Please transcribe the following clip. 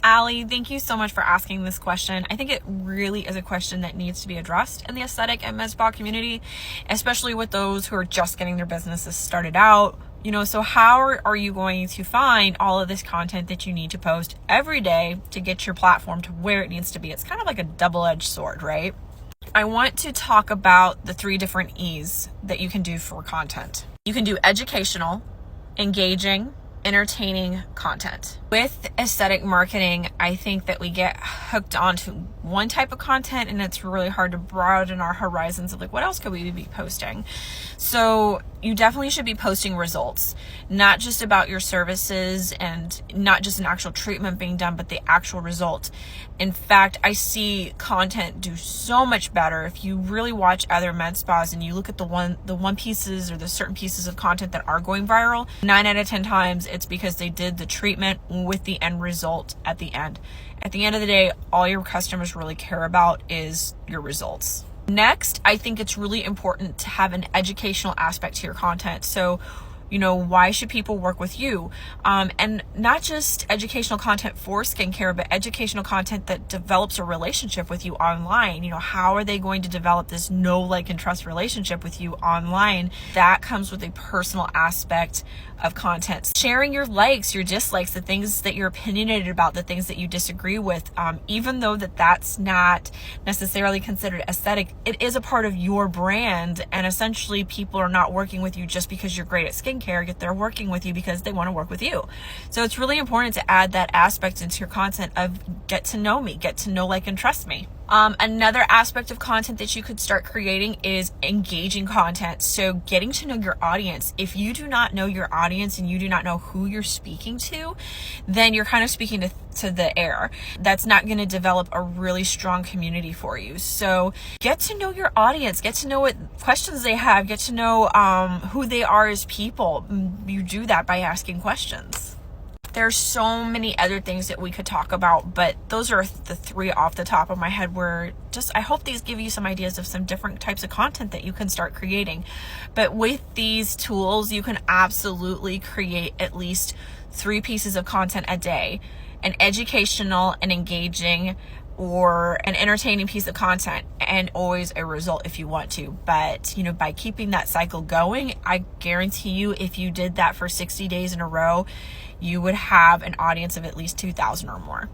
Allie, thank you so much for asking this question. I think it really is a question that needs to be addressed in the aesthetic and med spa community, especially with those who are just getting their businesses started out. So how are you going to find all of this content that you need to post every day to get your platform to where it needs to be? It's kind of like a double-edged sword, right? I want to talk about the 3 different E's that you can do for content. You can do educational, engaging, entertaining content. With aesthetic marketing, I think that we get hooked onto one type of content and it's really hard to broaden our horizons of what else could we be posting. So you definitely should be posting results, not just about your services and not just an actual treatment being done, but the actual result. In fact, I see content do so much better if you really watch other med spas and you look at the one pieces or the certain pieces of content that are going viral. 9 out of 10 times it's because they did the treatment with the end result at the end. At the end of the day, all your customers really care about is your results. Next, I think it's really important to have an educational aspect to your content. So, why should people work with you? And not just educational content for skincare, but educational content that develops a relationship with you online. How are they going to develop this know, like, and trust relationship with you online? That comes with a personal aspect of content. Sharing your likes, your dislikes, the things that you're opinionated about, the things that you disagree with, even though that's not necessarily considered aesthetic, it is a part of your brand. And essentially people are not working with you just because you're great at skincare, yet they're working with you because they want to work with you. So it's really important to add that aspect into your content of get to know me, get to know, like, and trust me. Another aspect of content that you could start creating is engaging content. So getting to know your audience. If you do not know your audience and you do not know who you're speaking to, then you're kind of speaking to the air. That's not going to develop a really strong community for you. So get to know your audience, get to know what questions they have, get to know who they are as people. You do that by asking questions. There's so many other things that we could talk about, but those are the 3 off the top of my head where I hope these give you some ideas of some different types of content that you can start creating. But with these tools, you can absolutely create at least 3 pieces of content a day: an educational, an engaging, or an entertaining piece of content, and always a result if you want to. But, by keeping that cycle going, I guarantee you if you did that for 60 days in a row, you would have an audience of at least 2,000 or more.